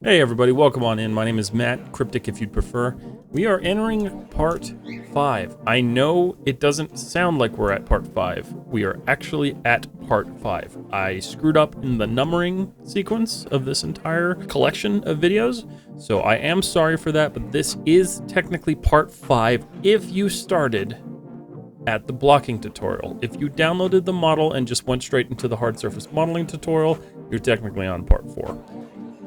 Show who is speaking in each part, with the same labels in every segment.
Speaker 1: Hey everybody, welcome on in. My name is Matt, Cryptic if you'd prefer. We are entering part 5. I know it doesn't sound like we're at part 5. We are actually at part 5. I screwed up in the numbering sequence of this entire collection of videos, so I am sorry for that, but this is technically part 5 if you started at the blocking tutorial. If you downloaded the model and just went straight into the hard surface modeling tutorial, you're technically on part 4.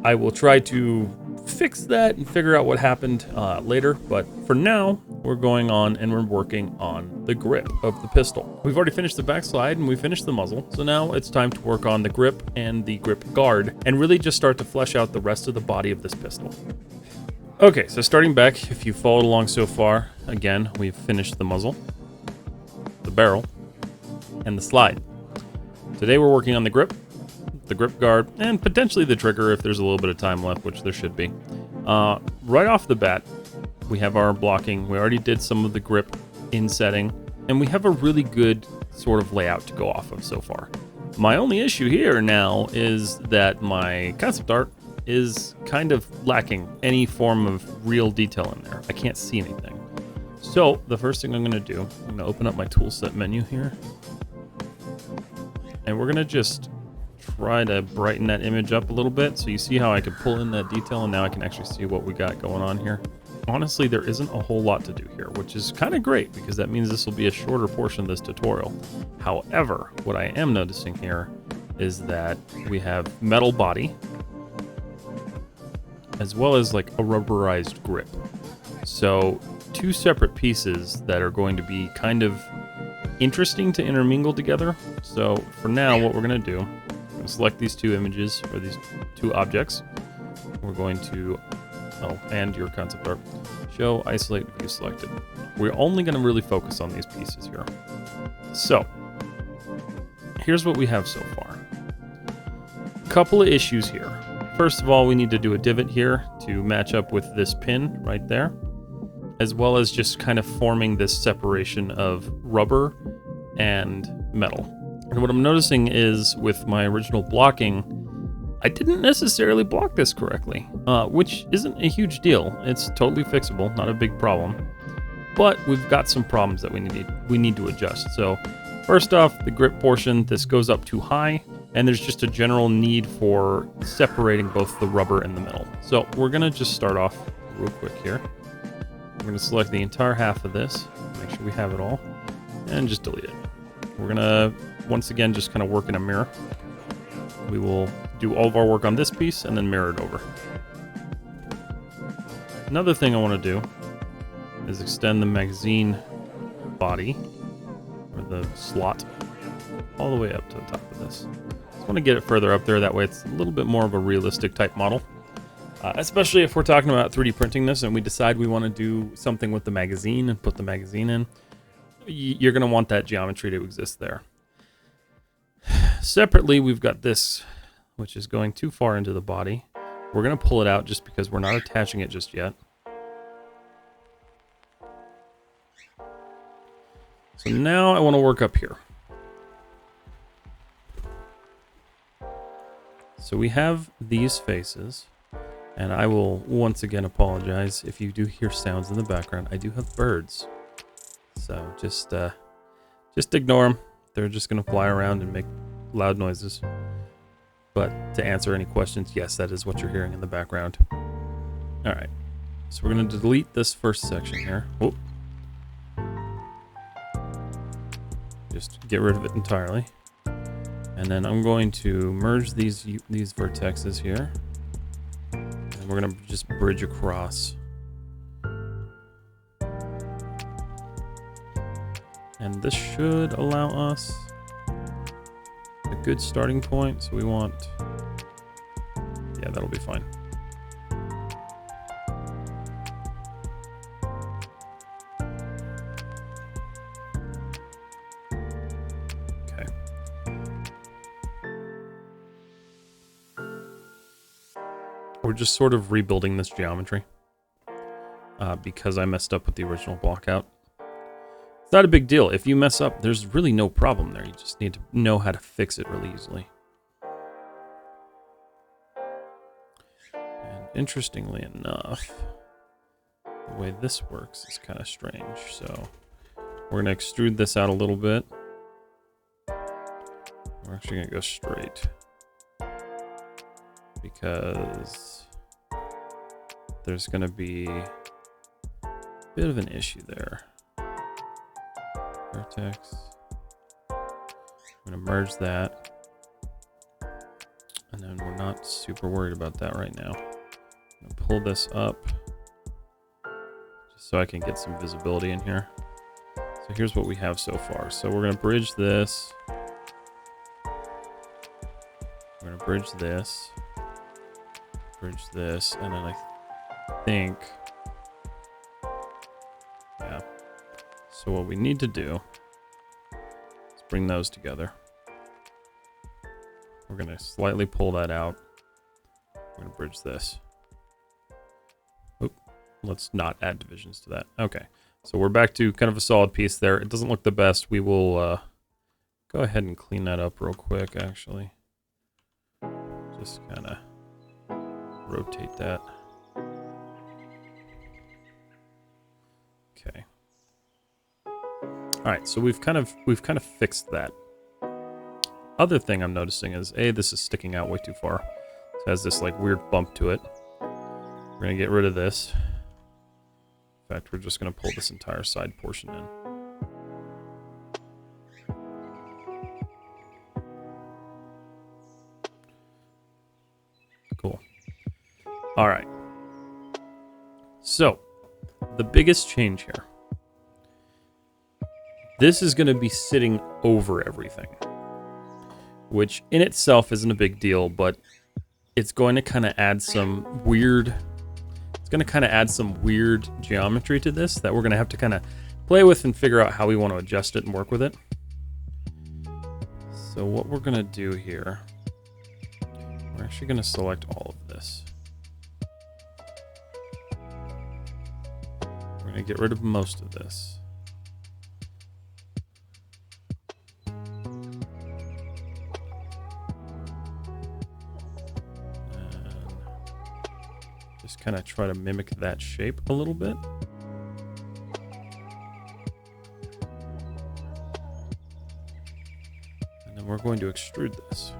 Speaker 1: I will try to fix that and figure out what happened later, but for now, we're going on and we're working on the grip of the pistol. We've already finished the backslide and we finished the muzzle, so now it's time to work on the grip and the grip guard and really just start to flesh out the rest of the body of this pistol. Okay, so starting back, if you followed along so far, again, we've finished the muzzle, the barrel, and the slide. Today we're working on the grip guard, and potentially the trigger if there's a little bit of time left, which there should be. Right off the bat, we have our blocking. We already did some of the grip insetting, and we have a really good sort of layout to go off of so far. My only issue here now is that my concept art is kind of lacking any form of real detail in there. I can't see anything. So the first thing I'm going to do, I'm going to open up my toolset menu here, and we're going to just try to brighten that image up a little bit so you see how I can pull in that detail, and now I can actually see what we got going on here. Honestly, there isn't a whole lot to do here, which is kind of great because that means this will be a shorter portion of this tutorial. However, what I am noticing here is that we have metal body as well as like a rubberized grip. So two separate pieces that are going to be kind of interesting to intermingle together. So for now, what we're going to do, select these two images or these two objects. We're going to, and your concept art, show, isolate, view selected. We're only going to really focus on these pieces here. So here's what we have so far. Couple of issues here. First of all, we need to do a divot here to match up with this pin right there, as well as just kind of forming this separation of rubber and metal. And what I'm noticing is with my original blocking, I didn't necessarily block this correctly, which isn't a huge deal. It's totally fixable, not a big problem. But we've got some problems that we need to adjust. So first off, the grip portion, this goes up too high, and there's just a general need for separating both the rubber and the metal. So we're gonna just start off real quick here. We're gonna select the entire half of this, make sure we have it all, and just delete it. We're gonna once again just kind of work in a mirror. We will do all of our work on this piece and then mirror it over. Another thing I want to do is extend the magazine body, or the slot, all the way up to the top of this. Just want to get it further up there, that way it's a little bit more of a realistic type model. Especially if we're talking about 3D printing this and we decide we want to do something with the magazine and put the magazine in, you're going to want that geometry to exist there. Separately, we've got this, which is going too far into the body. We're going to pull it out just because we're not attaching it just yet. So now I want to work up here. So we have these faces, and I will once again apologize if you do hear sounds in the background. I do have birds, so just ignore them. They're just going to fly around and make loud noises. But to answer any questions, yes, that is what you're hearing in the background. All right, so we're going to delete this first section here. Whoop. Just get rid of it entirely. And then I'm going to merge these vertexes here. And we're going to just bridge across. And this should allow us a good starting point. So we want, yeah, that'll be fine. Okay. We're just sort of rebuilding this geometry because I messed up with the original block out. It's not a big deal. If you mess up, there's really no problem there. You just need to know how to fix it really easily. And interestingly enough, the way this works is kind of strange. So we're going to extrude this out a little bit. We're actually going to go straight because there's going to be a bit of an issue there. Vertex. I'm going to merge that. And then we're not super worried about that right now. I'm going to pull this up just so I can get some visibility in here. So here's what we have so far. So we're going to bridge this. We're going to bridge this. Bridge this. And then I think... yeah. So what we need to do is bring those together. We're going to slightly pull that out. We're going to bridge this. Oop. Let's not add divisions to that. Okay. So we're back to kind of a solid piece there. It doesn't look the best. We will go ahead and clean that up real quick, actually. Just kind of rotate that. Okay. All right, so we've kind of fixed that. Other thing I'm noticing is, this is sticking out way too far. It has this like weird bump to it. We're gonna get rid of this. In fact, we're just gonna pull this entire side portion in. Cool. All right. So, the biggest change here. This is gonna be sitting over everything, which in itself isn't a big deal, but it's going to kind of add some weird, geometry to this that we're going to have to kind of play with and figure out how we want to adjust it and work with it. So what we're going to do here, we're actually going to select all of this. We're going to get rid of most of this. Kind of try to mimic that shape a little bit. And then we're going to extrude this.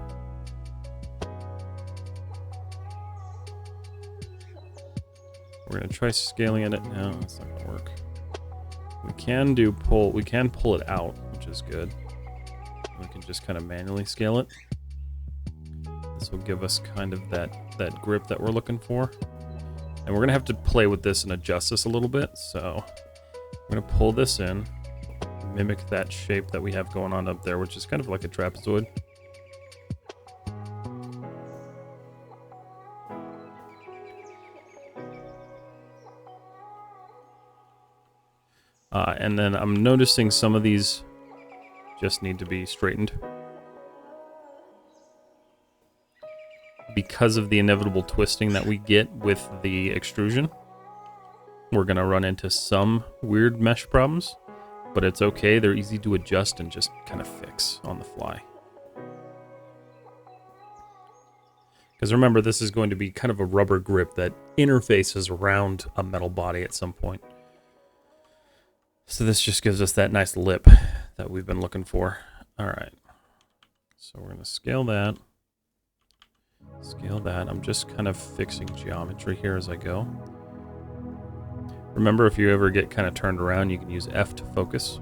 Speaker 1: We're going to try scaling it. No, that's not going to work. We can pull it out, which is good. We can just kind of manually scale it. This will give us kind of that grip that we're looking for. And we're going to have to play with this and adjust this a little bit. So I'm going to pull this in, mimic that shape that we have going on up there, which is kind of like a trapezoid. And then I'm noticing some of these just need to be straightened. Because of the inevitable twisting that we get with the extrusion, we're going to run into some weird mesh problems, but it's okay. They're easy to adjust and just kind of fix on the fly. Because remember, this is going to be kind of a rubber grip that interfaces around a metal body at some point. So this just gives us that nice lip that we've been looking for. All right. So we're going to scale that. Scale that. I'm just kind of fixing geometry here as I go. Remember, if you ever get kind of turned around, you can use F to focus.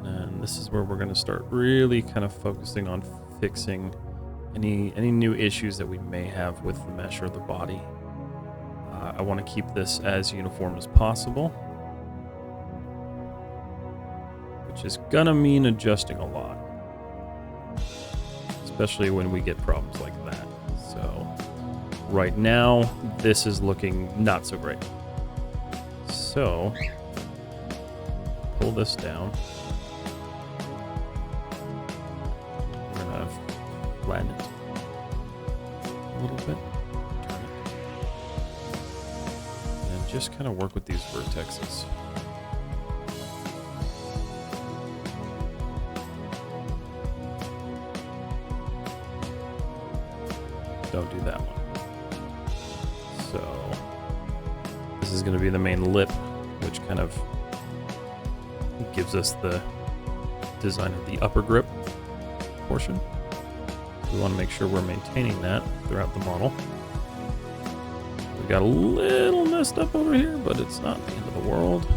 Speaker 1: And this is where we're going to start really kind of focusing on fixing any new issues that we may have with the mesh or the body. I want to keep this as uniform as possible, which is gonna mean adjusting a lot, especially when we get problems like that. So right now, this is looking not so great. So pull this down. We're gonna flatten it a little bit, turn it, and just kind of work with these vertexes. Don't do that one. So this is going to be the main lip, which kind of gives us the design of the upper grip portion. We want to make sure we're maintaining that throughout the model. We got a little messed up over here, but it's not the end of the world.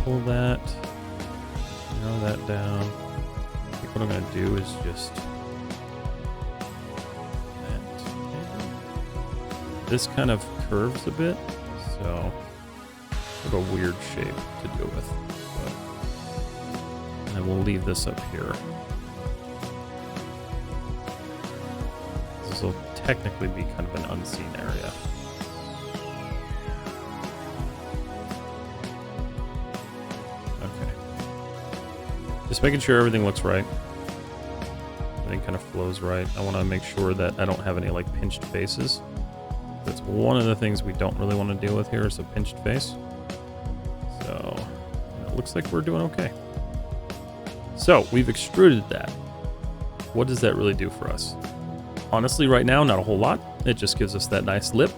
Speaker 1: Pull that, narrow that down. I think what I'm going to do is just this kind of curves a bit, so sort of a weird shape to deal with. But, and then we'll leave this up here. This will technically be kind of an unseen area. Just making sure everything looks right. Everything kind of flows right. I want to make sure that I don't have any like pinched faces. That's one of the things we don't really want to deal with here is a pinched face. So it looks like we're doing okay. So we've extruded that. What does that really do for us? Honestly, right now, not a whole lot. It just gives us that nice lip.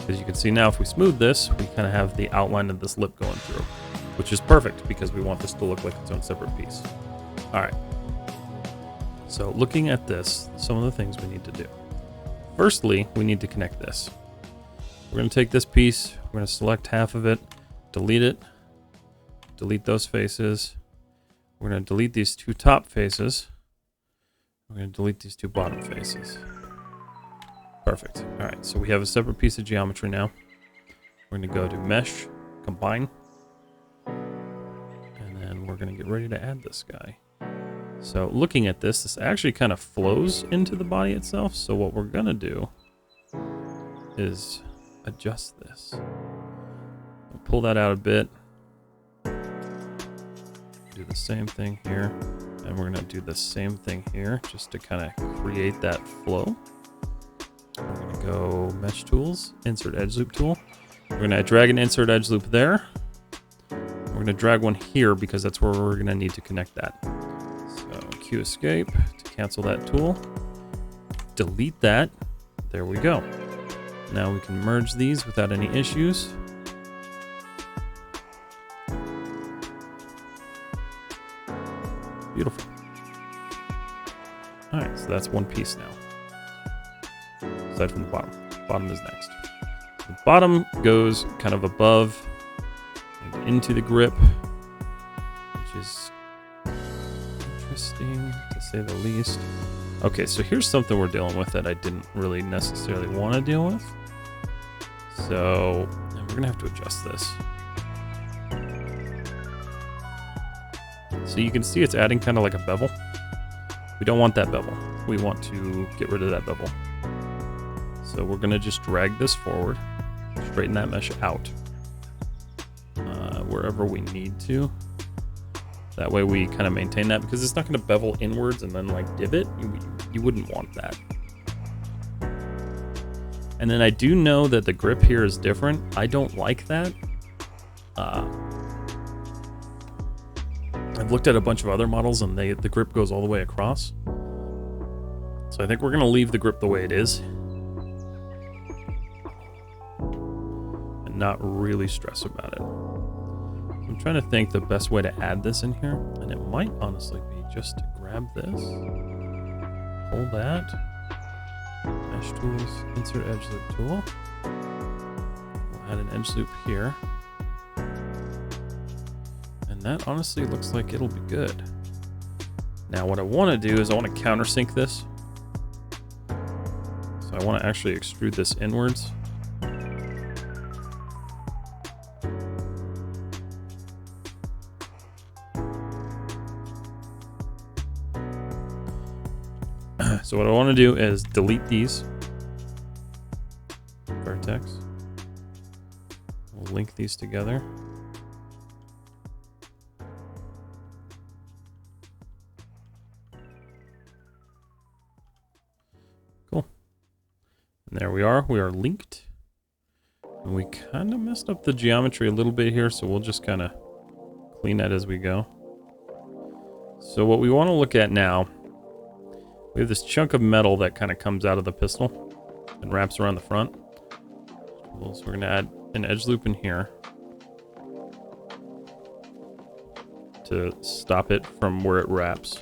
Speaker 1: As you can see now, if we smooth this, we kind of have the outline of this lip going through, which is perfect because we want this to look like its own separate piece. All right. So looking at this, some of the things we need to do. Firstly, we need to connect this. We're going to take this piece, we're going to select half of it, delete it, delete those faces. We're going to delete these two top faces. We're going to delete these two bottom faces. Perfect. All right, so we have a separate piece of geometry now. We're going to go to Mesh, Combine. We're going to get ready to add this guy. So looking at this, this actually kind of flows into the body itself. So what we're going to do is adjust this. We'll pull that out a bit. Do the same thing here. And we're going to do the same thing here just to kind of create that flow. We're going to go Mesh Tools, Insert Edge Loop Tool. We're going to drag an Insert Edge Loop there. We're going to drag one here because that's where we're going to need to connect that. So Q Escape to cancel that tool. Delete that. There we go. Now we can merge these without any issues. Beautiful. All right, so that's one piece now. Aside from the bottom. Bottom is next. The bottom goes kind of above into the grip, which is interesting to say the least. Okay, so here's something we're dealing with that I didn't really necessarily want to deal with. So we're gonna have to adjust this. So you can see it's adding kind of like a bevel. We don't want that bevel. We want to get rid of that bevel. So we're gonna just drag this forward, straighten that mesh out. Wherever we need to. That way we kind of maintain that because it's not going to bevel inwards and then like divot. You wouldn't want that. And then I do know that the grip here is different. I don't like that. I've looked at a bunch of other models and the grip goes all the way across. So I think we're going to leave the grip the way it is. And not really stress about it. I'm trying to think the best way to add this in here, and it might honestly be just to grab this, pull that, Mesh Tools, Insert Edge Loop Tool, we'll add an edge loop here, and that honestly looks like it'll be good. Now what I want to do is I want to countersink this, so I want to actually extrude this inwards. So what I want to do is delete these vertex. We'll link these together. Cool. And there we are. We are linked. And we kind of messed up the geometry a little bit here, so we'll just kind of clean that as we go. So what we want to look at now, We have this chunk of metal that kind of comes out of the pistol and wraps around the front. So we're going to add an edge loop in here to stop it from where it wraps.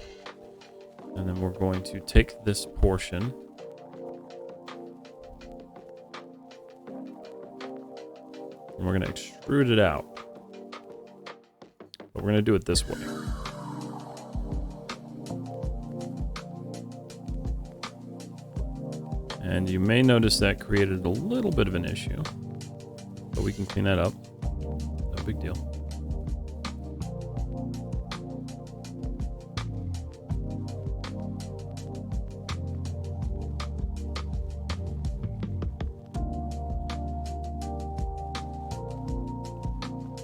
Speaker 1: And then we're going to take this portion and we're going to extrude it out. But we're going to do it this way. And you may notice that created a little bit of an issue, but we can clean that up. No big deal.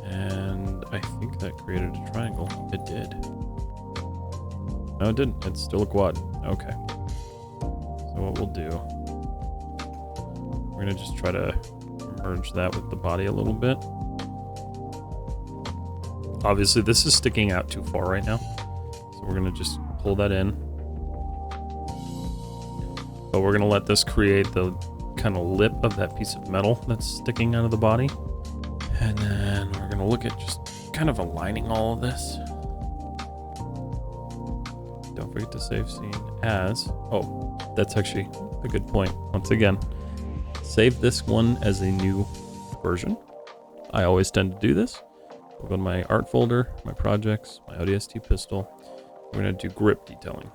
Speaker 1: And I think that created a triangle. It did. No, it didn't. It's still a quad. Okay. So what we'll do, we're going to just try to merge that with the body a little bit. Obviously, this is sticking out too far right now. So we're going to just pull that in. But we're going to let this create the kind of lip of that piece of metal that's sticking out of the body. And then we're going to look at just kind of aligning all of this. Don't forget to save scene as... Oh, that's actually a good point. Once again, save this one as a new version. I always tend to do this. We'll go to my art folder, my projects, my ODST pistol. We're going to do grip detailing.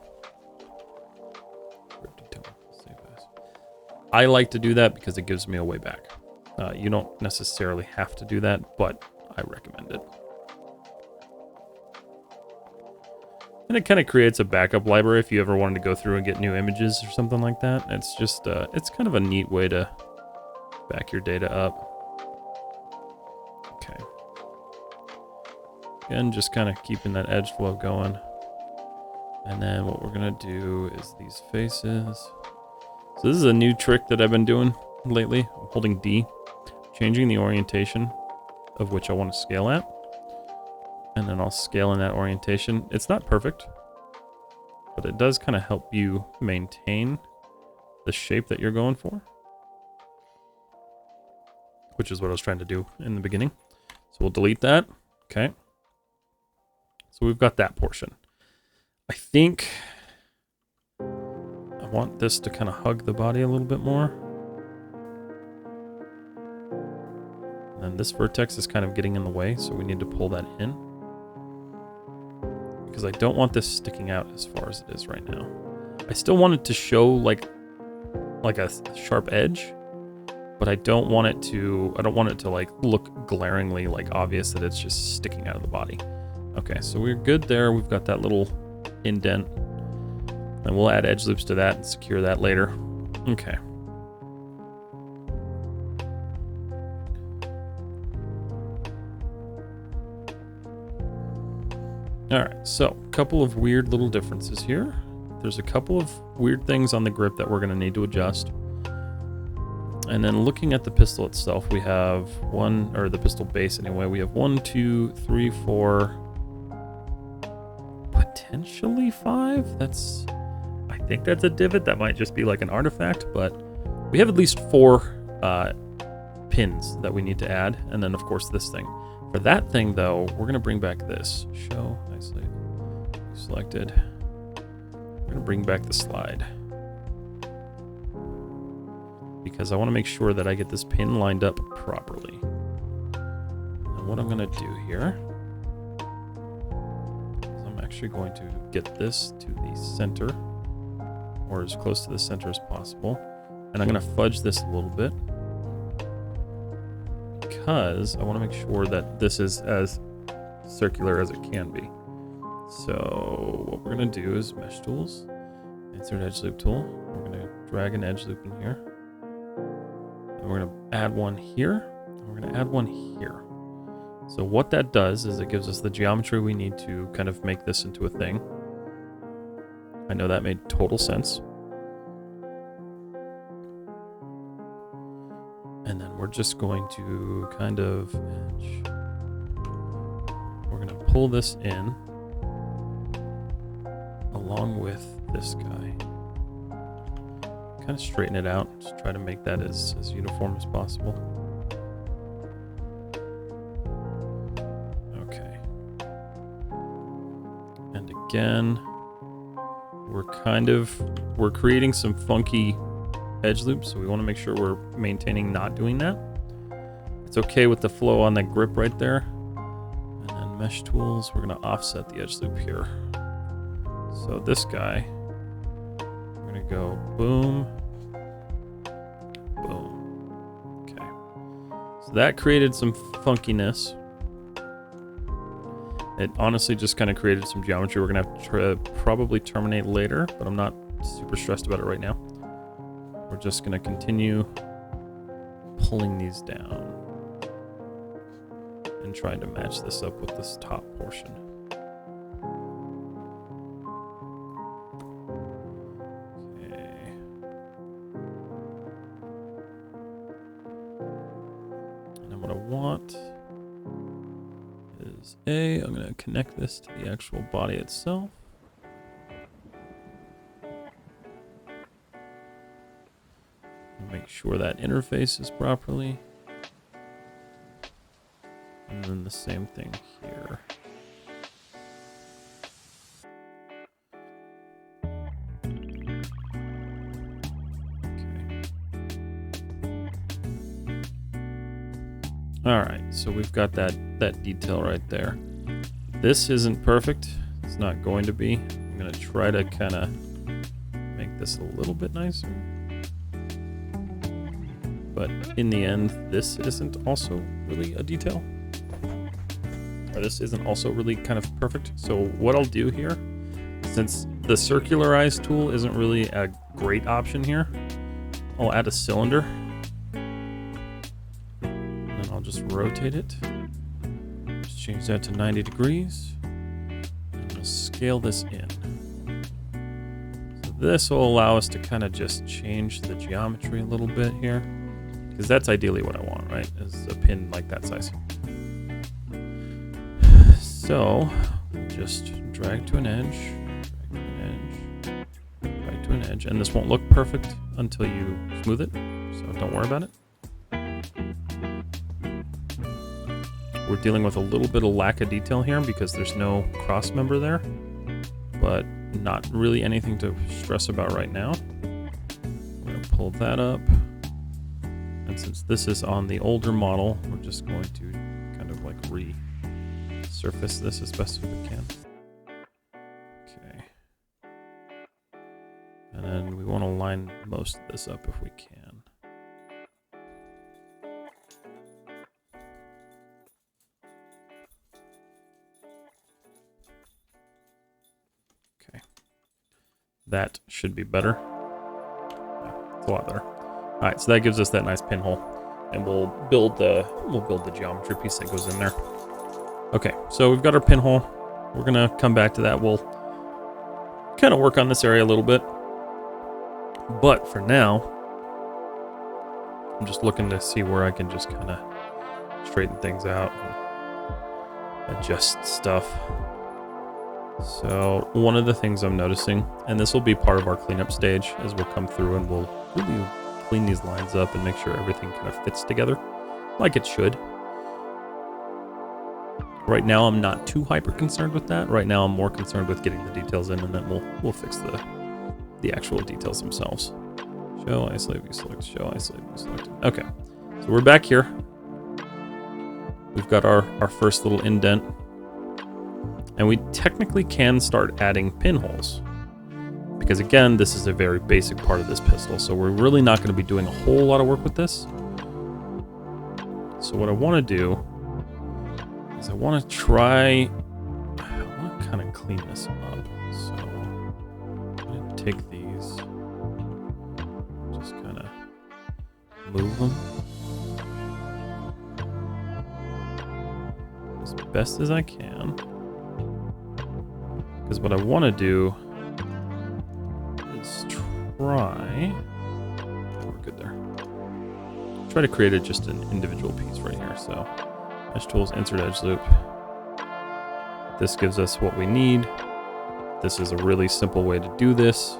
Speaker 1: Grip detailing. Save as. I like to do that because it gives me a way back. You don't necessarily have to do that, but I recommend it. And it kind of creates a backup library if you ever wanted to go through and get new images or something like that. It's just, it's kind of a neat way to back your data up. Okay. Again, just kind of keeping that edge flow going. And then what we're going to do is these faces. So this is a new trick that I've been doing lately. I'm holding D, changing the orientation of which I want to scale at. And then I'll scale in that orientation. It's not perfect, but it does kind of help you maintain the shape that you're going for, which is what I was trying to do in the beginning. So we'll delete that. Okay. So we've got that portion. I think I want this to kind of hug the body a little bit more. And then this vertex is kind of getting in the way, so we need to pull that in. Because I don't want this sticking out as far as it is right now. I still want it to show like a sharp edge, but I don't want it to like look glaringly like obvious that it's just sticking out of the body. Okay, so we're good there. We've got that little indent. And we'll add edge loops to that and secure that later. Okay. Alright, so a couple of weird little differences here. There's a couple of weird things on the grip that we're going to need to adjust. And then looking at the pistol itself, we have the pistol base anyway, we have 1, 2, 3, 4, potentially 5? I think that's a divot. That might just be like an artifact, but we have at least 4 pins that we need to add. And then of course this thing. For that thing, though, we're going to bring back this. Show, nicely selected. We're going to bring back the slide. Because I want to make sure that I get this pin lined up properly. And what I'm going to do here is I'm actually going to get this to the center, or as close to the center as possible. And I'm going to fudge this a little bit, because I want to make sure that this is as circular as it can be. So what we're going to do is mesh tools, insert edge loop tool. We're going to drag an edge loop in here. And we're going to add one here. And we're going to add one here. So what that does is it gives us the geometry we need to kind of make this into a thing. I know that made total sense. And then we're just going to kind of edge. We're going to pull this in along with this guy. kind of straighten it out. Just try to make that as uniform as possible. Okay. And again, we're creating some funky edge loops, so we want to make sure we're maintaining not doing that. It's okay with the flow on that grip right there. And then mesh tools, we're going to offset the edge loop here. So this guy, we're going to go boom, boom. Okay. So that created some funkiness. It honestly just kind of created some geometry we're going to have to probably terminate later, but I'm not super stressed about it right now. We're just going to continue pulling these down and trying to match this up with this top portion. Okay. And then what I want is I'm going to connect this to the actual body itself. Make sure that interfaces properly. And then the same thing here. Okay. All right, so we've got that detail right there. This isn't perfect. It's not going to be. I'm going to try to kind of make this a little bit nicer. But in the end, this isn't also really a detail. Or this isn't also really kind of perfect. So what I'll do here, since the circularize tool isn't really a great option here, I'll add a cylinder. And I'll just rotate it. Just change that to 90 degrees. And we'll scale this in. So this will allow us to kind of just change the geometry a little bit here. Because that's ideally what I want, right? Is a pin like that size. So, just drag to an edge, drag to an edge, and this won't look perfect until you smooth it, so don't worry about it. We're dealing with a little bit of lack of detail here because there's no cross member there, but not really anything to stress about right now. We're going to pull that up. And since this is on the older model, we're just going to kind of like resurface this as best as we can. Okay. And then we want to line most of this up if we can. Okay. That should be better. Yeah, it's a lot better. All right, so that gives us that nice pinhole, and we'll build the geometry piece that goes in there. Okay, so we've got our pinhole. We're gonna come back to that. We'll kind of work on this area a little bit, but for now, I'm just looking to see where I can just kind of straighten things out and adjust stuff. So one of the things I'm noticing, and this will be part of our cleanup stage as we'll come through and we'll really clean these lines up and make sure everything kind of fits together like it should. Right now, I'm not too hyper concerned with that. Right now, I'm more concerned with getting the details in, and then we'll fix the actual details themselves. Show, isolate, view select, show, isolate, view select. Okay, so we're back here. We've got our first little indent, and we technically can start adding pinholes. Because again, this is a very basic part of this pistol, so we're really not going to be doing a whole lot of work with this. So what I want to do is I want to kind of clean this up. So I'm going to take these, just kind of move them as best as I can. Because what I want to do is try, we're good there. Try to create just an individual piece right here. So Mesh Tools, Insert Edge Loop. This gives us what we need. This is a really simple way to do this.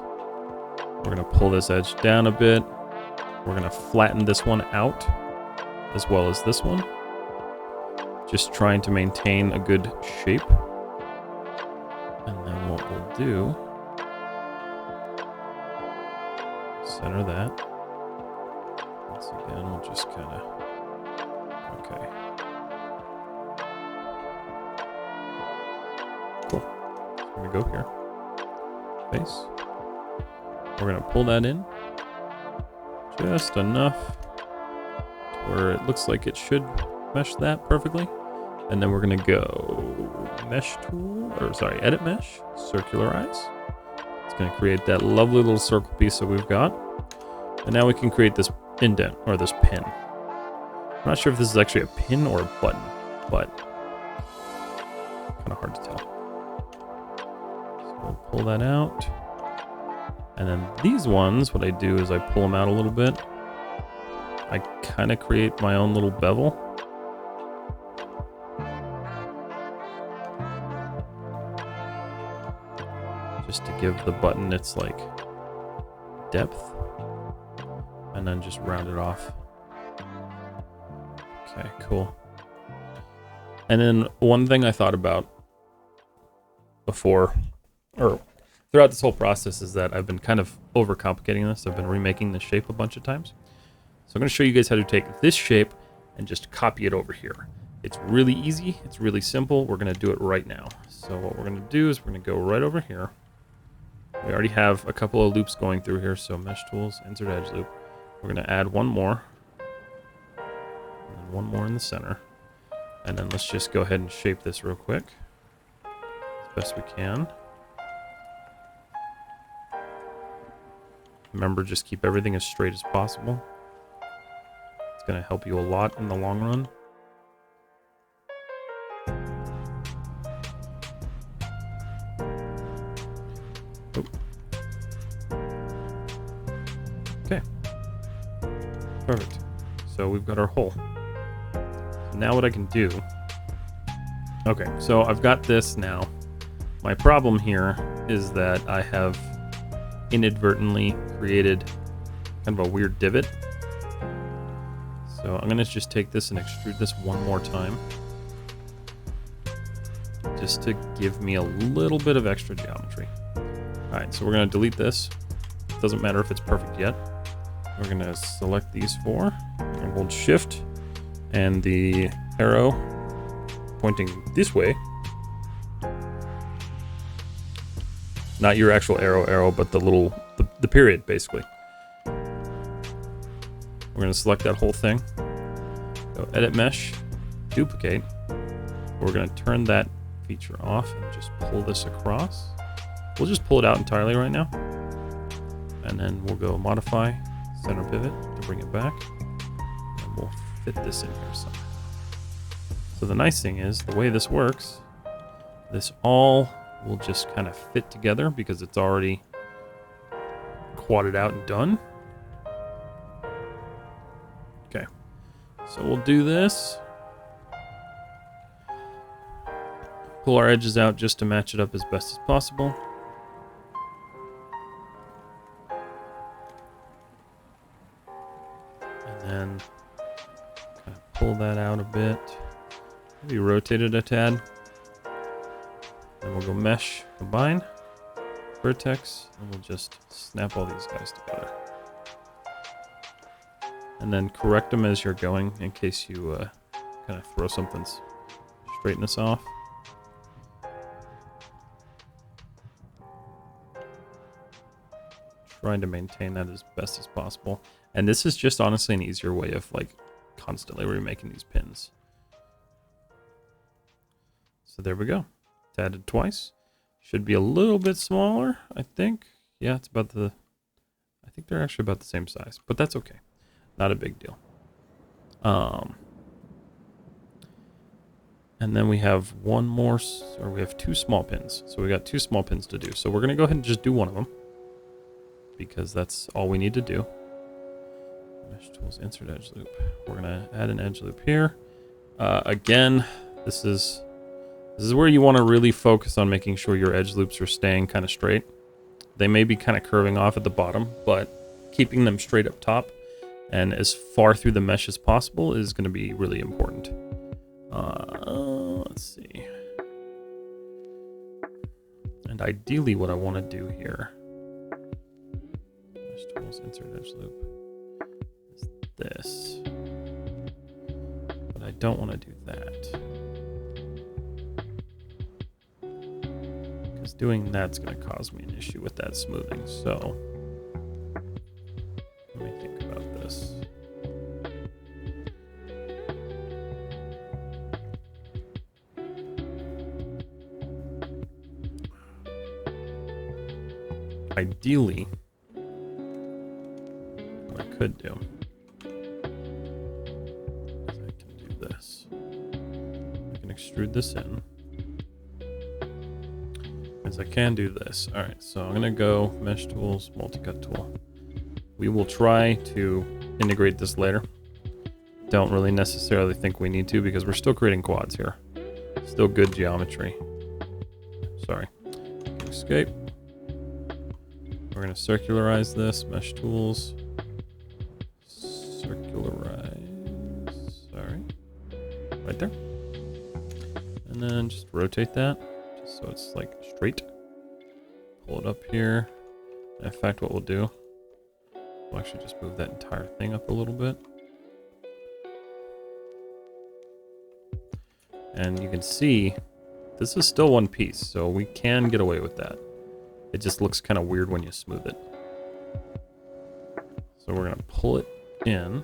Speaker 1: We're gonna pull this edge down a bit. We're gonna flatten this one out as well as this one. Just trying to maintain a good shape. And then what we'll do, center that. Once again, we'll just kind of, okay. Cool. I'm gonna go here. Face. We're gonna pull that in just enough to where it looks like it should mesh that perfectly. And then we're gonna go mesh tool, or sorry, edit mesh, circularize. It's gonna create that lovely little circle piece that we've got. And now we can create this indent, or this pin. I'm not sure if this is actually a pin or a button, but kind of hard to tell. So we'll pull that out. And then these ones, what I do is I pull them out a little bit. I kind of create my own little bevel. Just to give the button its like depth. And then just round it off. Okay, cool. And then one thing I thought about before, or throughout this whole process, is that I've been kind of overcomplicating this. I've been remaking this shape a bunch of times. So I'm going to show you guys how to take this shape and just copy it over here. It's really easy. It's really simple. We're going to do it right now. So what we're going to do is we're going to go right over here. We already have a couple of loops going through here. So mesh tools, insert edge loop. We're going to add one more. And then one more in the center. And then let's just go ahead and shape this real quick. As best we can. Remember, just keep everything as straight as possible. It's going to help you a lot in the long run. Oh. Okay. Perfect. So we've got our hole. So now what I can do... Okay, so I've got this now. My problem here is that I have inadvertently created kind of a weird divot. So I'm going to just take this and extrude this one more time. Just to give me a little bit of extra geometry. Alright, so we're going to delete this. Doesn't matter if it's perfect yet. We're going to select these four and hold shift and the arrow pointing this way. Not your actual arrow, but the little, the period, basically. We're going to select that whole thing. Go edit mesh, duplicate. We're going to turn that feature off and just pull this across. We'll just pull it out entirely right now. And then we'll go modify, center pivot to bring it back. And we'll fit this in here somewhere. So the nice thing is, the way this works, this all will just kind of fit together because it's already quadded out and done. Okay, so we'll do this. Pull our edges out just to match it up as best as possible. And then kind of pull that out a bit. Maybe rotate it a tad. Then we'll go mesh, combine, vertex, and we'll just snap all these guys together. And then correct them as you're going in case you kind of throw something, straighten this off. Trying to maintain that as best as possible. And this is just honestly an easier way of like constantly remaking these pins. So there we go. It's added twice. Should be a little bit smaller, I think. Yeah, it's about the... I think they're actually about the same size, but that's okay. Not a big deal. And then we have one more, or we have two small pins. So we got two small pins to do. So we're going to go ahead and just do one of them, because that's all we need to do. Mesh tools, insert edge loop. We're going to add an edge loop here. Again, this is where you want to really focus on making sure your edge loops are staying kind of straight. They may be kind of curving off at the bottom, but keeping them straight up top and as far through the mesh as possible is going to be really important. Let's see. And ideally what I want to do here, mesh tools, insert edge loop, is this. But I don't want to do that. Because doing that's going to cause me an issue with that smoothing. So let me think about this. Ideally, what I could do is I can do this. I can extrude this in. As I can do this. Alright, so I'm going to go Mesh Tools, Multi-Cut Tool. We will try to integrate this later. Don't really necessarily think we need to because we're still creating quads here. Still good geometry. Sorry. Escape. We're going to circularize this, Mesh Tools, circularize, sorry, right there. And then just rotate that, just so it's like straight. Pull it up here. And in fact, what we'll do, we'll actually just move that entire thing up a little bit. And you can see, this is still one piece, so we can get away with that. It just looks kind of weird when you smooth it. So we're going to pull it in.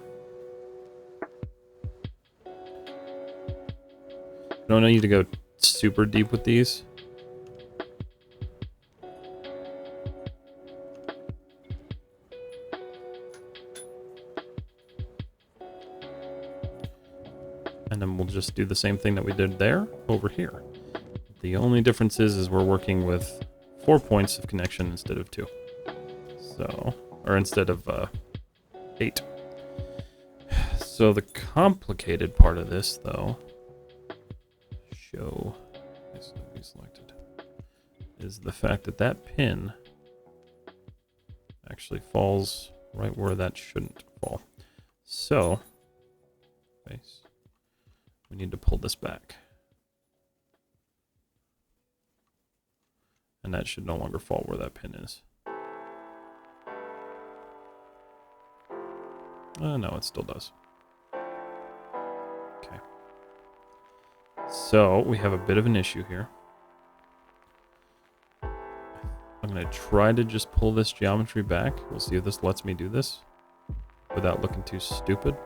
Speaker 1: You don't need to go super deep with these. And then we'll just do the same thing that we did there over here. The only difference is we're working with 4 points of connection instead of 2. So, or instead of 8. So the complicated part of this, though, show selected, is the fact that that pin actually falls right where that shouldn't fall. So, we need to pull this back. And that should no longer fall where that pin is. No, it still does. Okay. So, we have a bit of an issue here. I'm going to try to just pull this geometry back. We'll see if this lets me do this without looking too stupid.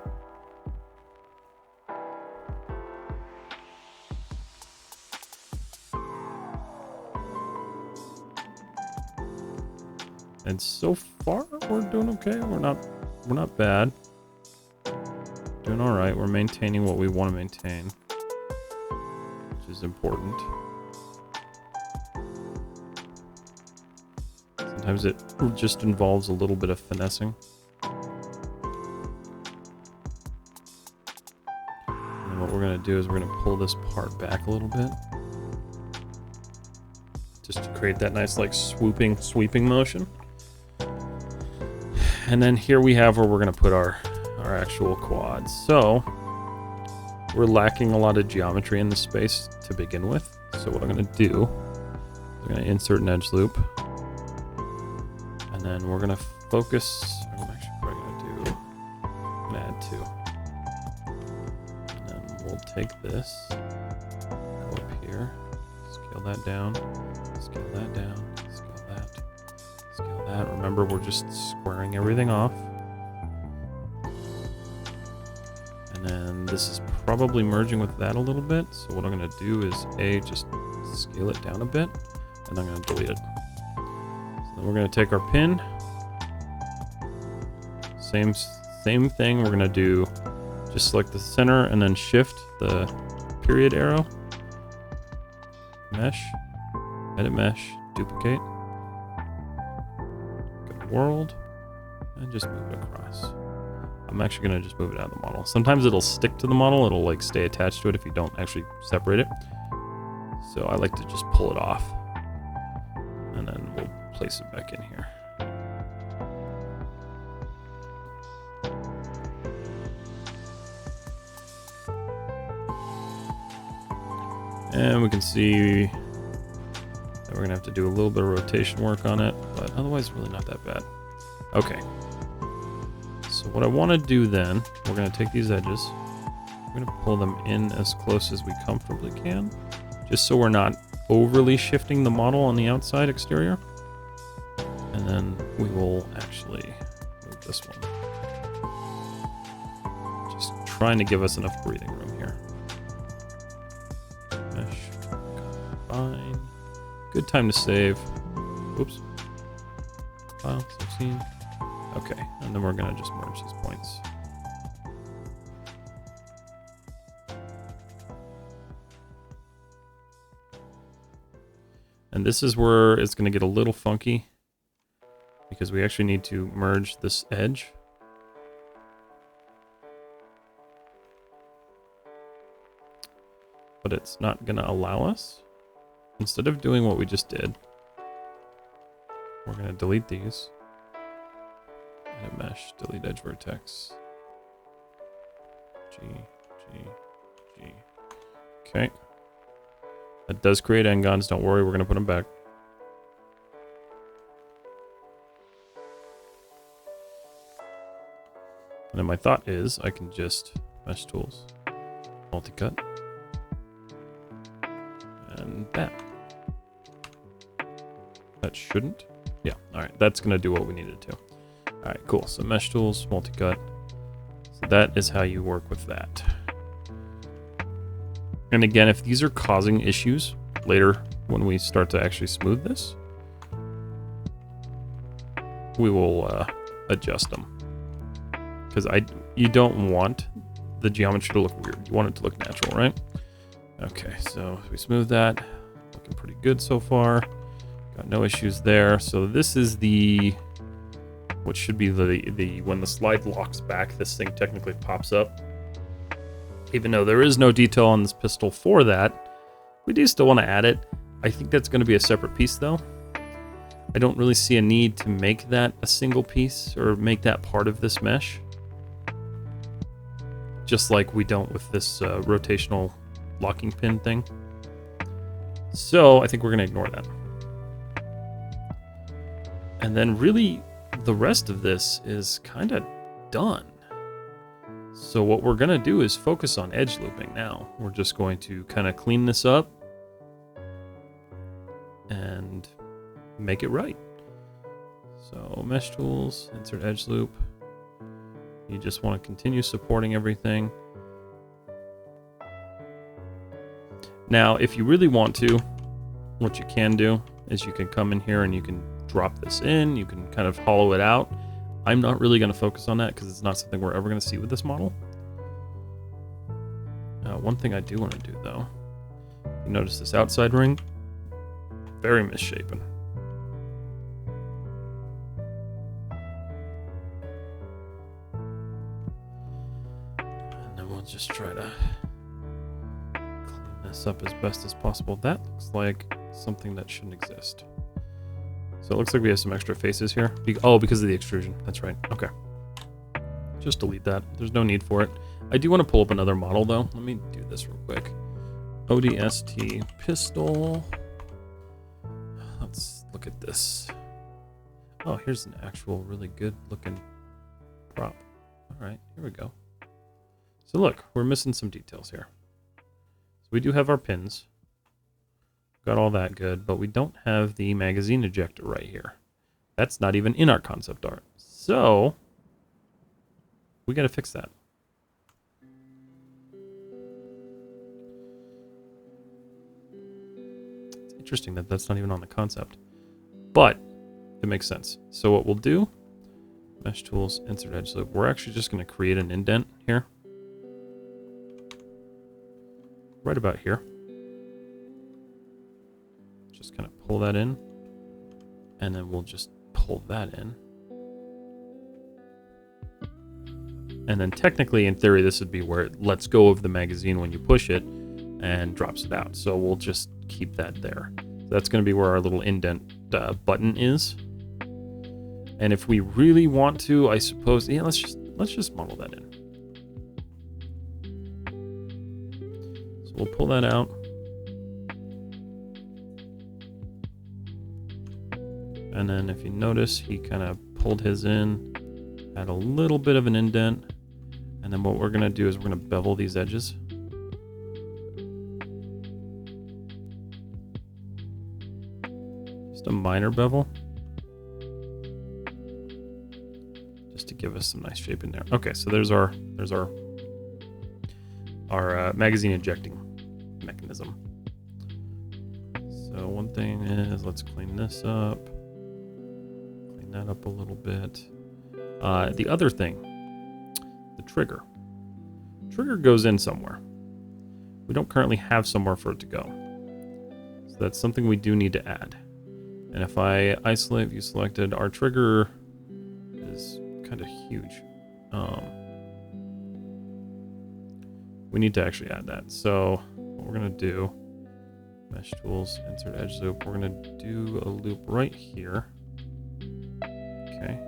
Speaker 1: And so far, we're doing okay. We're not bad. Doing all right. We're maintaining what we want to maintain, which is important. Sometimes it just involves a little bit of finessing. And then what we're going to do is we're going to pull this part back a little bit, just to create that nice, like, sweeping motion. And then here we have where we're going to put our actual quads. So we're lacking a lot of geometry in this space to begin with. So what I'm going to do is I'm going to insert an edge loop. And then we're going to focus. I'm actually probably going to do, I'm going to add 2. And then we'll take this, go up here, scale that down, scale that down. Scale that. Remember, we're just squaring everything off. And then this is probably merging with that a little bit. So what I'm going to do is just scale it down a bit, and I'm going to delete it. So then we're going to take our pin. Same thing. We're going to do just select the center and then shift the period arrow. Mesh, edit mesh, duplicate. World, and just move it across. I'm actually going to just move it out of the model. Sometimes it'll stick to the model, it'll like stay attached to it if you don't actually separate it. So I like to just pull it off. And then we'll place it back in here. And we can see that we're going to have to do a little bit of rotation work on it, but otherwise really not that bad. Okay. So what I want to do then, we're going to take these edges. We're going to pull them in as close as we comfortably can, just so we're not overly shifting the model on the outside exterior. And then we will actually move this one. Just trying to give us enough breathing room here. Mesh, combine. Good time to save. Oops. File 16. Okay, and then we're gonna just merge these points. And this is where it's gonna get a little funky because we actually need to merge this edge. But it's not gonna allow us. Instead of doing what we just did, we're gonna delete these. Edit mesh, delete edge vertex. G. Okay. That does create n-gons, don't worry, we're gonna put them back. And then my thought is I can just mesh tools, multi-cut, and that. That shouldn't. Yeah, all right, that's gonna do what we needed to. All right, cool, so mesh tools, multi-cut. So that is how you work with that. And again, if these are causing issues later when we start to actually smooth this, we will adjust them. Because you don't want the geometry to look weird. You want it to look natural, right? Okay, so we smooth that. Looking pretty good so far. Got no issues there. So this is the, what should be the when the slide locks back, this thing technically pops up. Even though there is no detail on this pistol for that, we do still want to add it. I think that's going to be a separate piece though. I don't really see a need to make that a single piece or make that part of this mesh. Just like we don't with this rotational locking pin thing. So I think we're going to ignore that. And then really the rest of this is kind of done. So what we're going to do is focus on edge looping now. We're just going to kind of clean this up and make it right. So mesh tools, insert edge loop. You just want to continue supporting everything. Now, if you really want to, what you can do is you can come in here and you can drop this in. You can kind of hollow it out. I'm not really going to focus on that because it's not something we're ever going to see with this model. One thing I do want to do though, you notice this outside ring, very misshapen. And then we'll just try to clean this up as best as possible. That looks like something that shouldn't exist. So it looks like we have some extra faces here. Oh, because of the extrusion. That's right. Okay. Just delete that. There's no need for it. I do want to pull up another model, though. Let me do this real quick. ODST pistol. Let's look at this. Oh, here's an actual really good looking prop. All right, here we go. So look, we're missing some details here. So we do have our pins. Got all that good, but we don't have the magazine ejector right here. That's not even in our concept art. So we got to fix that. It's interesting that that's not even on the concept, but it makes sense. So what we'll do, mesh tools, insert edge loop. We're actually just going to create an indent here. Right about here. Just kind of pull that in, and then we'll just pull that in. And then technically, in theory, this would be where it lets go of the magazine when you push it and drops it out. So we'll just keep that there. That's going to be where our little indent button is. And if we really want to, I suppose, yeah, let's just model that in. So we'll pull that out. And then if you notice, he kind of pulled his in, add a little bit of an indent. And then what we're going to do is we're going to bevel these edges. Just a minor bevel. Just to give us some nice shape in there. Okay, so there's our magazine ejecting mechanism. So one thing is, let's clean this up. Clean that up a little bit. The other thing, the trigger. Trigger goes in somewhere. We don't currently have somewhere for it to go. So that's something we do need to add. And if I isolate view selected, our trigger is kind of huge. We need to actually add that. So what we're going to do, mesh tools, insert edge loop. We're going to do a loop right here. Okay.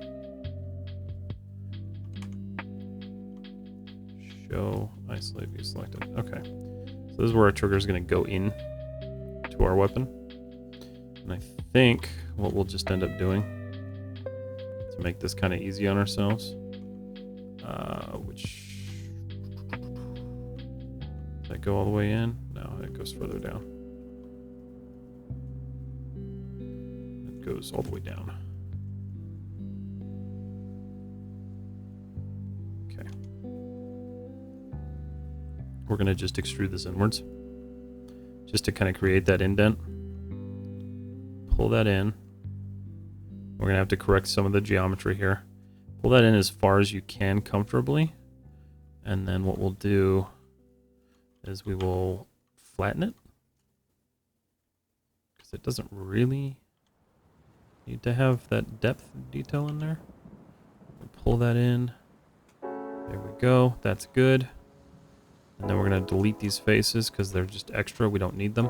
Speaker 1: Show, isolate view selected. Okay. So this is where our trigger is going to go in to our weapon. And I think what we'll just end up doing to make this kind of easy on ourselves, which, does that go all the way in? No, it goes further down. It goes all the way down. Okay. We're going to just extrude this inwards just to kind of create that indent. Pull that in. We're going to have to correct some of the geometry here. Pull that in as far as you can comfortably. And then what we'll do is we will flatten it. Because it doesn't really need to have that depth detail in there. We'll pull that in. There we go. That's good. And then we're going to delete these faces because they're just extra. We don't need them.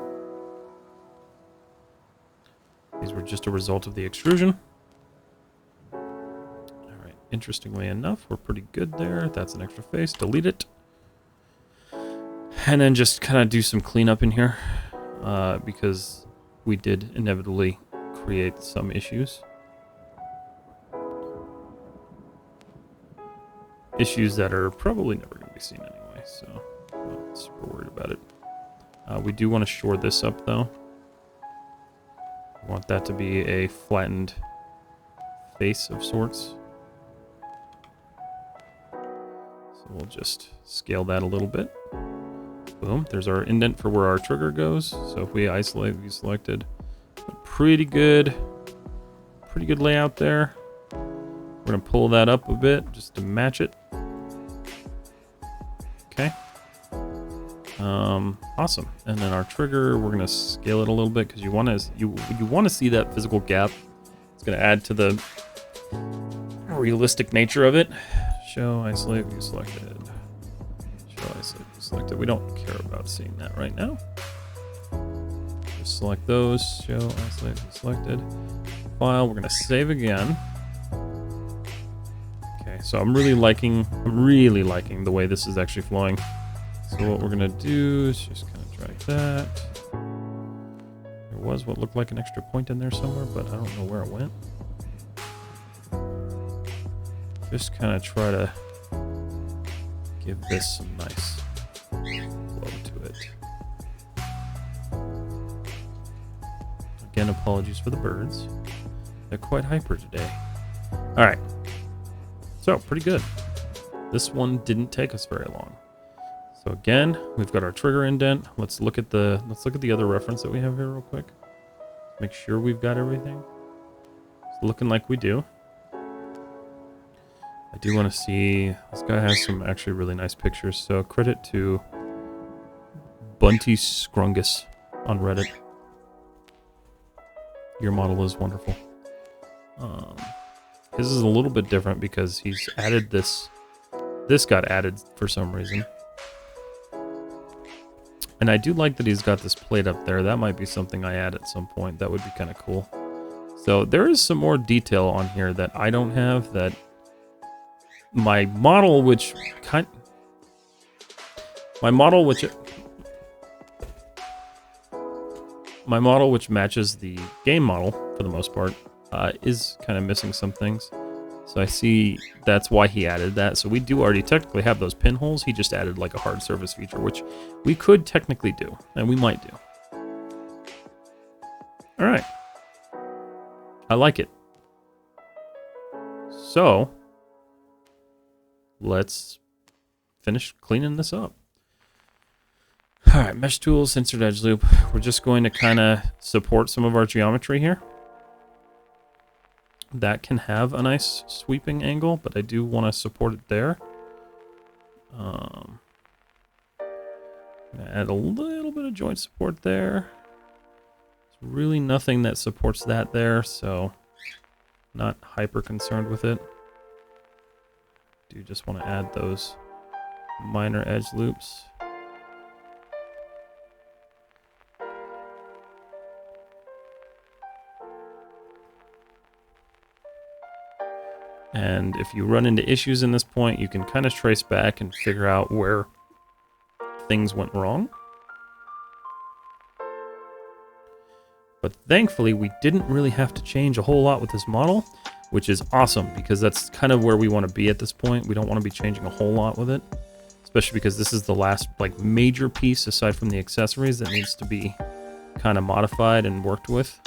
Speaker 1: These were just a result of the extrusion. All right, interestingly enough, we're pretty good there. That's an extra face. Delete it. And then just kind of do some cleanup in here because we did inevitably create some issues. Issues that are probably never going to be seen anyway, so I'm not super worried about it. We do want to shore this up, though. Want that to be a flattened face of sorts. So we'll just scale that a little bit. Boom, there's our indent for where our trigger goes. So if we isolate view selected, pretty good layout there. We're gonna pull that up a bit just to match it. Okay. Awesome. And then our trigger, we're gonna scale it a little bit because you want to see that physical gap. It's gonna add to the realistic nature of it. Show, isolate, view selected. Show, isolate, view selected. We don't care about seeing that right now. Just select those. Show, isolate, view selected. File. We're gonna save again. Okay. So I'm really liking the way this is actually flowing. So what we're gonna do is just kind of drag that. There was what looked like an extra point in there somewhere, but I don't know where it went. Just kind of try to give this some nice flow to it. Again, apologies for the birds. They're quite hyper today. All right. So pretty good. This one didn't take us very long. So again, we've got our trigger indent. Let's look at the other reference that we have here real quick. Make sure we've got everything. It's looking like we do. I do want to see, this guy has some actually really nice pictures. So credit to Bunty Scrungus on Reddit. Your model is wonderful. His is a little bit different because he's added this. This got added for some reason. And I do like that he's got this plate up there. That might be something I add at some point. That would be kind of cool. So there is some more detail on here that I don't have, that my model, which matches the game model for the most part, is kind of missing some things. So I see that's why he added that. So we do already technically have those pinholes. He just added like a hard surface feature, which we could technically do, and we might do. All right. I like it. So let's finish cleaning this up. All right, mesh tools, insert edge loop. We're just going to kind of support some of our geometry here. That can have a nice sweeping angle, but I do want to support it there. Add a little bit of joint support there. There's really nothing that supports that there, so not hyper concerned with it. Do just want to add those minor edge loops. And if you run into issues in this point, you can kind of trace back and figure out where things went wrong. But thankfully, we didn't really have to change a whole lot with this model, which is awesome, because that's kind of where we want to be at this point. We don't want to be changing a whole lot with it, especially because this is the last like major piece aside from the accessories that needs to be kind of modified and worked with.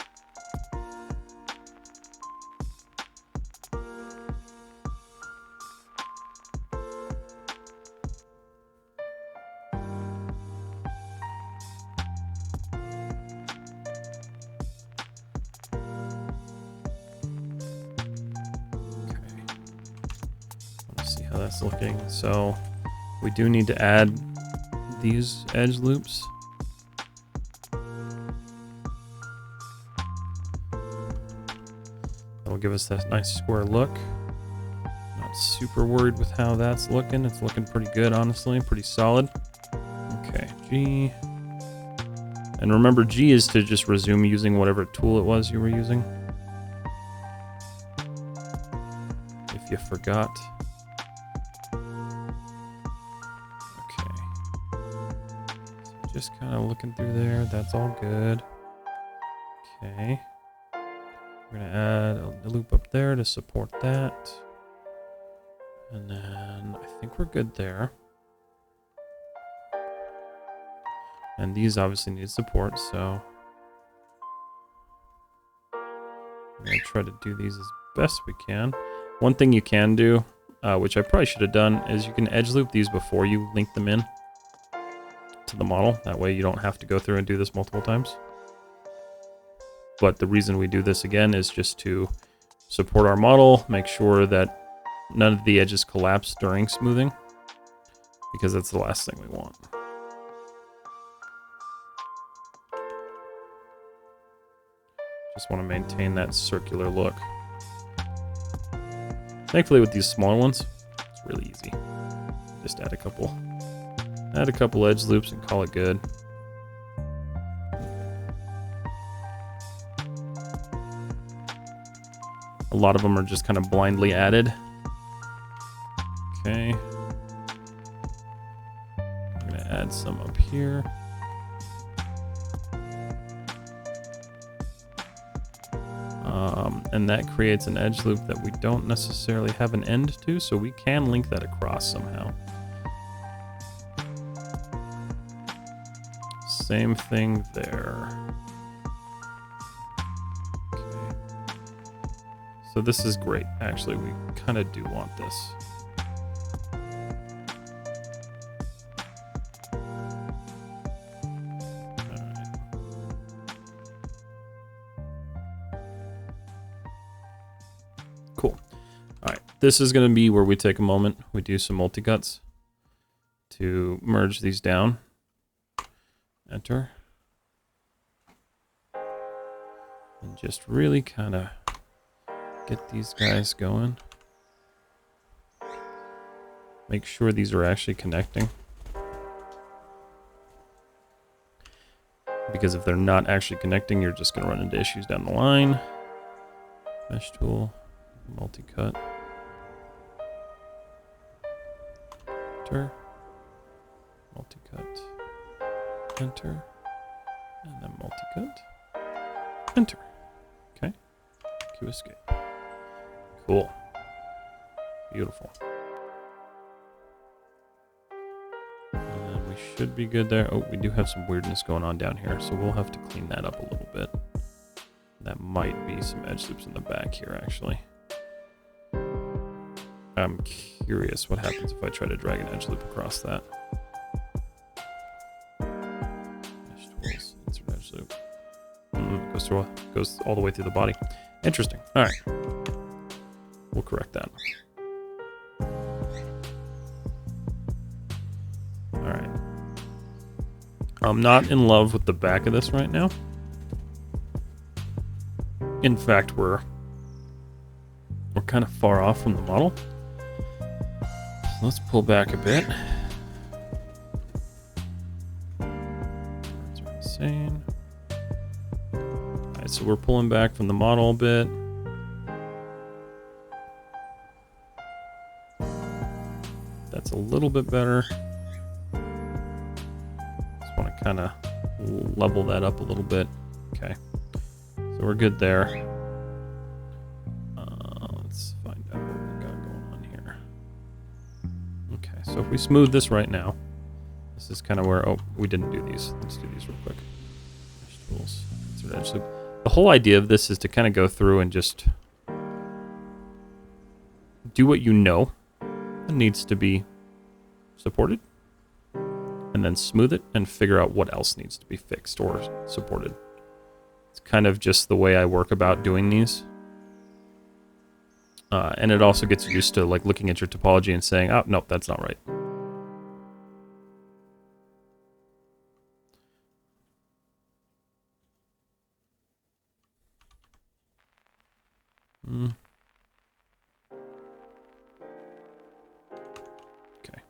Speaker 1: That's looking. So we do need to add these edge loops. That'll give us that nice square look. Not super worried with how that's looking. It's looking pretty good, honestly. Pretty solid. Okay, G. And remember, G is to just resume using whatever tool it was you were using. If you forgot. Just kind of looking through there. That's all good. Okay. We're going to add a loop up there to support that. And then I think we're good there. And these obviously need support, so we're going to try to do these as best we can. One thing you can do, which I probably should have done, is you can edge loop these before you link them in to the model. That way you don't have to go through and do this multiple times. But the reason we do this again is just to support our model, make sure that none of the edges collapse during smoothing, because that's the last thing we want. Just want to maintain that circular look. Thankfully with these smaller ones, it's really easy. Just add a couple edge loops and call it good. A lot of them are just kind of blindly added. Okay. I'm gonna add some up here. And that creates an edge loop that we don't necessarily have an end to, so we can link that across somehow. Same thing there. Okay. So this is great. Actually, we kind of do want this. Cool. All right, this is going to be where we take a moment. We do some multi-cuts to merge these down. Enter. And just really kind of get these guys going. Make sure these are actually connecting. because if they're not actually connecting, you're just going to run into issues down the line. Mesh tool, multi-cut. Enter. Multi-cut. Enter. And then multi-cut. Enter. Okay. Q escape. Cool. Beautiful. And we should be good there. Oh, we do have some weirdness going on down here, so we'll have to clean that up a little bit. That might be some edge loops in the back here, actually. I'm curious what happens if I try to drag an edge loop across that. Mesh tools, insert edge loop. Goes all the way through the body. Interesting. All right. We'll correct that. All right. I'm not in love with the back of this right now. In fact, we're kind of far off from the model. Let's pull back a bit. That's insane. Alright, so we're pulling back from the model a bit. That's a little bit better. Just want to kind of level that up a little bit. Okay. So we're good there. Let's find out what we got going on here. Okay, so if we smooth this right now, this is kind of where, oh, we didn't do these. Let's do these real quick. Mesh tools, insert edge loop. The whole idea of this is to kind of go through and just do what you know needs to be supported, and then smooth it and figure out what else needs to be fixed or supported. It's kind of just the way I work about doing these. And it also gets you used to like looking at your topology and saying, oh, nope, that's not right. Okay.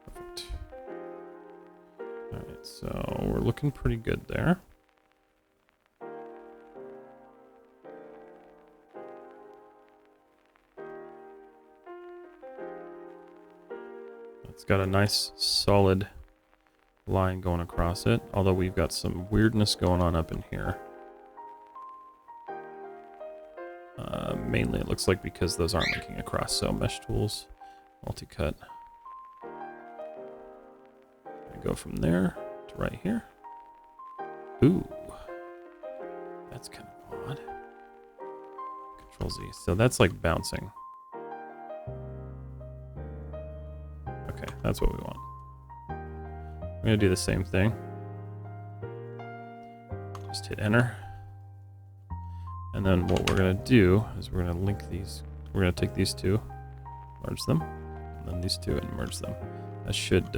Speaker 1: Perfect. All right, so we're looking pretty good there. It's got a nice solid line going across it, although we've got some weirdness going on up in here. Mainly it looks like because those aren't linking across, so mesh tools, multi-cut. I go from there to right here. Ooh, that's kind of odd. Control Z, so that's like bouncing. Okay, that's what we want. I'm going to do the same thing. Just hit enter. And then what we're going to do is we're going to link these. We're going to take these two, merge them, and then these two and merge them. That should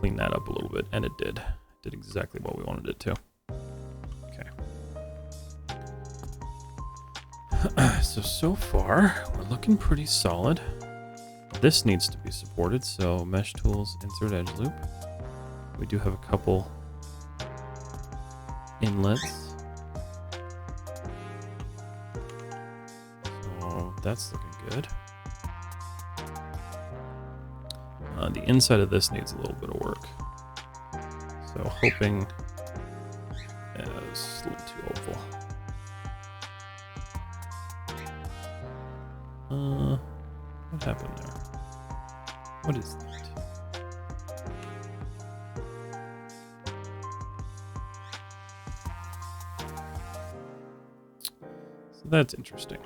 Speaker 1: clean that up a little bit, and it did. It did exactly what we wanted it to. Okay. So far, we're looking pretty solid. This needs to be supported, so mesh tools, insert edge loop. We do have a couple inlets. So that's looking good. The inside of this needs a little bit of work. So hoping is a little too hopeful. What happened there? What is that? So that's interesting.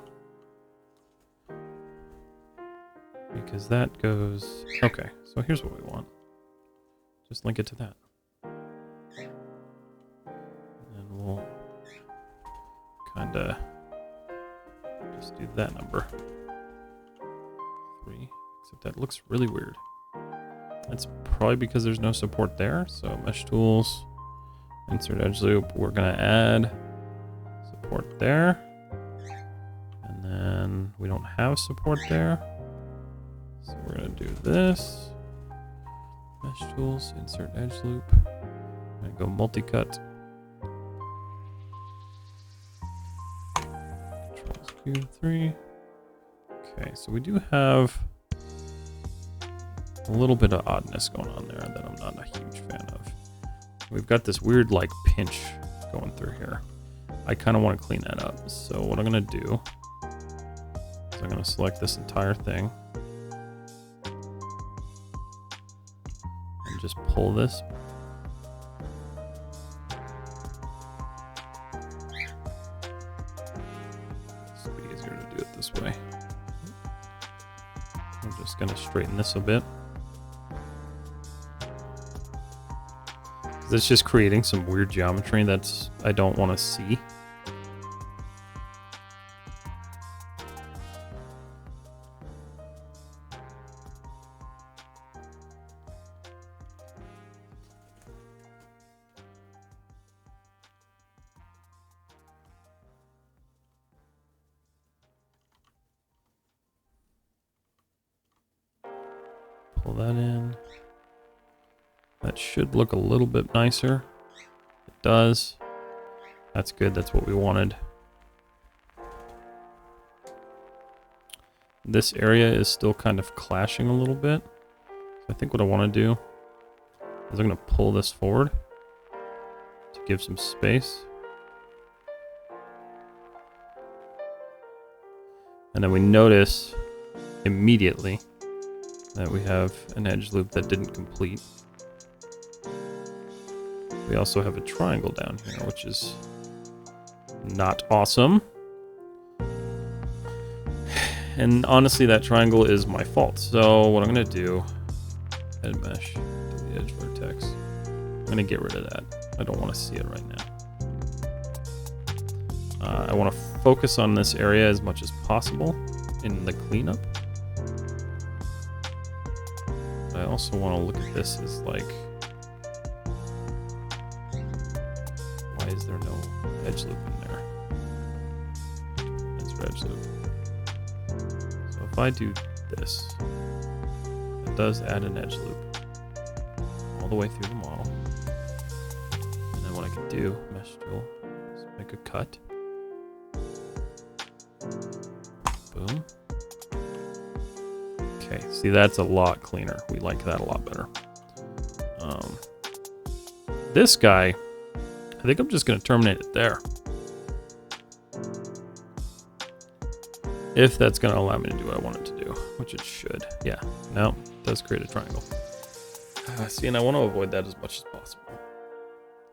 Speaker 1: Because that goes... Okay, so here's what we want. Just link it to that. And then we'll kind of just do that number. 3. Except that looks really weird. That's probably because there's no support there. So mesh tools, insert edge loop. We're going to add support there. And then we don't have support there. So we're going to do this. Mesh tools, insert edge loop. I go multi-cut. Control Q3. Okay, so we do have a little bit of oddness going on there that I'm not a huge fan of. We've got this weird like pinch going through here. I kind of want to clean that up. So what I'm going to do is I'm going to select this entire thing and just pull this. This will be easier to do it this way. I'm just going to straighten this a bit. It's just creating some weird geometry that's I don't want to see. Pull that in. That should look a little bit nicer. It does. That's good. That's what we wanted. This area is still kind of clashing a little bit. So I think what I want to do is I'm going to pull this forward to give some space. And then we notice immediately that we have an edge loop that didn't complete. We also have a triangle down here, which is not awesome. And honestly, that triangle is my fault. So what I'm going to do, head mesh to the edge vertex. I'm going to get rid of that. I don't want to see it right now. I want to focus on this area as much as possible in the cleanup. I also want to look at this as like, why is there no edge loop in there? There's edge loop. So if I do this, it does add an edge loop all the way through the model. And then what I can do, mesh tool, is make a cut. Boom. Okay, see, that's a lot cleaner. We like that a lot better. This guy, I think I'm just going to terminate it there. If that's going to allow me to do what I want it to do, which it should. Yeah, no, it does create a triangle. See, and I want to avoid that as much as possible.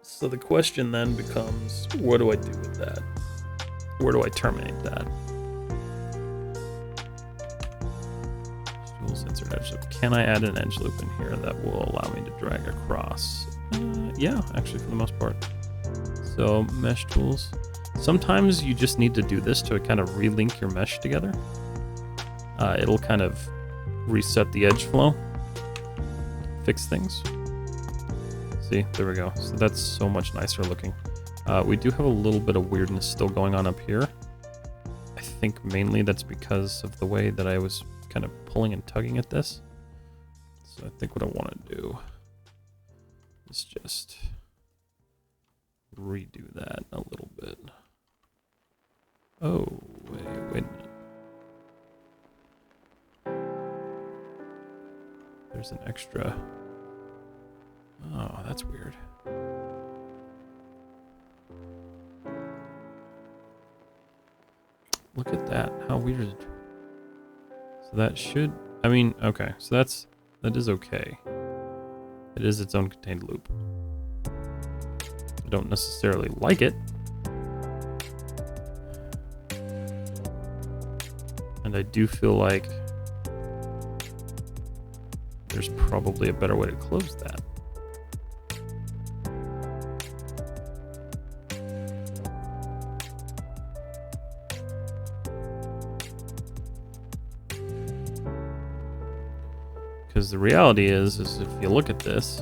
Speaker 1: So the question then becomes, what do I do with that? Where do I terminate that? Tools, insert edge loop. Can I add an edge loop in here that will allow me to drag across? Yeah, actually, for the most part. So mesh tools. Sometimes you just need to do this to kind of relink your mesh together. It'll kind of reset the edge flow, fix things. See, there we go. So that's so much nicer looking. We do have a little bit of weirdness still going on up here. I think mainly that's because of the way that I was kind of pulling and tugging at this. So I think what I want to do is just redo that a little bit. Oh, wait a minute. There's an extra. Oh, that's weird. Look at that. How weird. So that should, I mean, okay. So that is okay. It is its own contained loop. I don't necessarily like it. And I do feel like there's probably a better way to close that. Because the reality is if you look at this,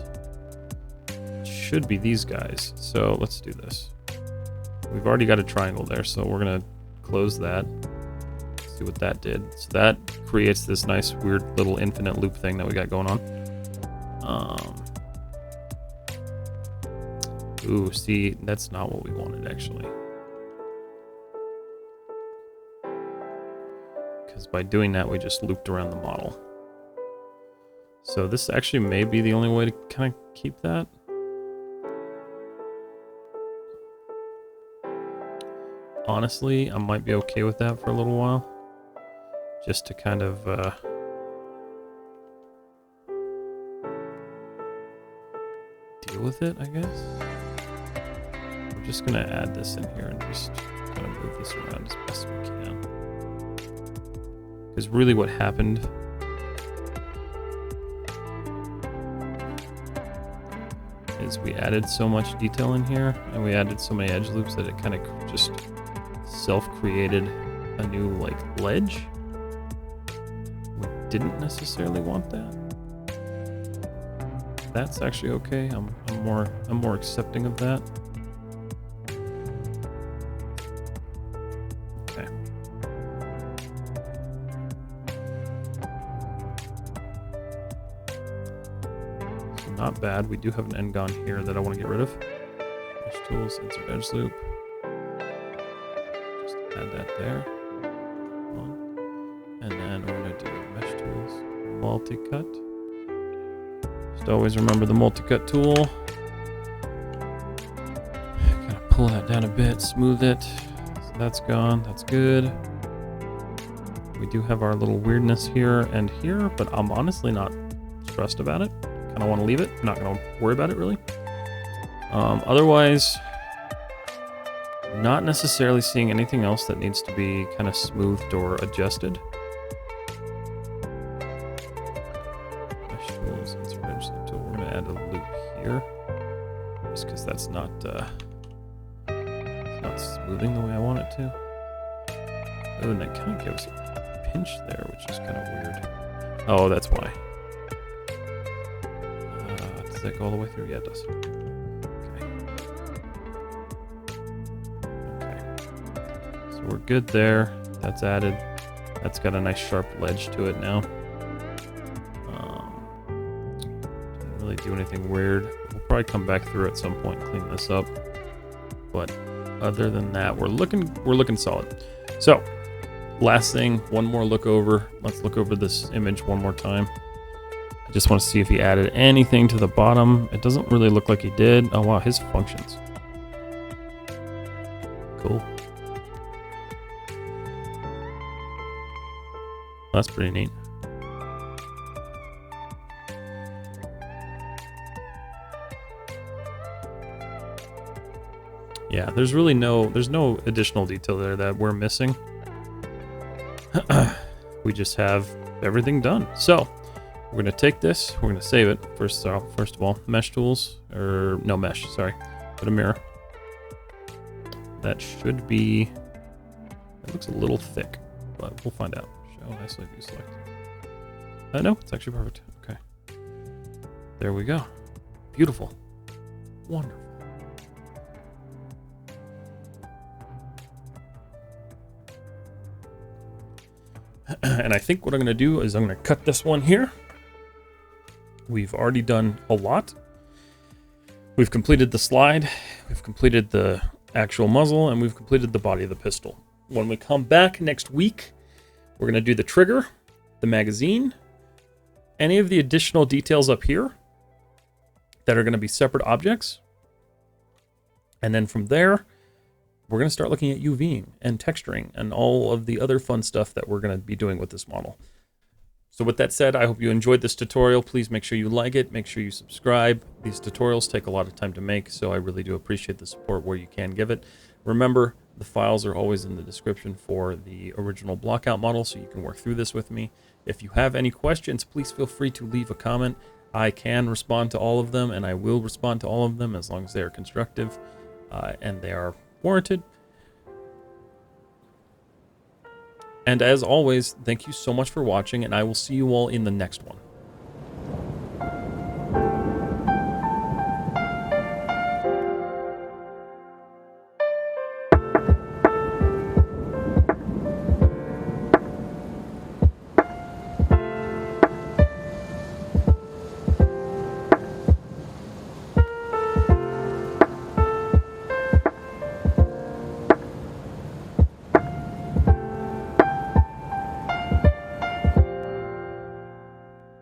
Speaker 1: it should be these guys. So let's do this. We've already got a triangle there, so we're gonna close that. See what that did. So that creates this nice weird little infinite loop thing that we got going on. Ooh, see, that's not what we wanted, actually. Because by doing that, we just looped around the model. So this actually may be the only way to kind of keep that. Honestly, I might be okay with that for a little while. Just to kind of... deal with it, I guess. We're just going to add this in here and just kind of move this around as best we can. Because really what happened is we added so much detail in here and we added so many edge loops that it kind of just self-created a new like ledge. We didn't necessarily want that. That's actually okay. I'm more accepting of that. Okay. So not bad. We do have an end gon here that I want to get rid of. Mesh tools, insert edge loop. Just add that there. And then we're going to do mesh tools, multi-cut. Just always remember the multi-cut tool. Kind of pull that down a bit, smooth it. So that's gone, that's good. We do have our little weirdness here and here, but I'm honestly not stressed about it. Kind of want to leave it, not going to worry about it really. Otherwise, not necessarily seeing anything else that needs to be kind of smoothed or adjusted. Just because that's not it's not smoothing the way I want it to. Oh, and that kind of gives a pinch there, which is kind of weird. Oh, that's why. Does that go all the way through? Yeah, it does. Okay. So we're good there. That's added. That's got a nice sharp ledge to it now. Didn't really do anything weird. Probably come back through at some point and clean this up, but other than that, we're looking solid. So last thing, one more look over. Let's look over this image one more time. I just want to see if he added anything to the bottom. It doesn't really look like he did. Oh wow, his functions. Cool. That's pretty neat. Yeah, there's no additional detail there that we're missing. We just have everything done. So we're gonna take this, we're gonna save it first of all. Mesh tools, or no mesh, sorry. Put a mirror. That should be. It looks a little thick, but we'll find out. Show nicely view select. No, it's actually perfect. Okay. There we go. Beautiful. Wonderful. And I think what I'm going to do is I'm going to cut this one here. We've already done a lot. We've completed the slide, we've completed the actual muzzle, and we've completed the body of the pistol. When we come back next week, we're going to do the trigger, the magazine, any of the additional details up here that are going to be separate objects. And then from there, we're going to start looking at UVing and texturing and all of the other fun stuff that we're going to be doing with this model. So with that said, I hope you enjoyed this tutorial. Please make sure you like it. Make sure you subscribe. These tutorials take a lot of time to make, so I really do appreciate the support where you can give it. Remember, the files are always in the description for the original blockout model, so you can work through this with me. If you have any questions, please feel free to leave a comment. I can respond to all of them, and I will respond to all of them as long as they are constructive and they are warranted. And as always, thank you so much for watching, and I will see you all in the next one.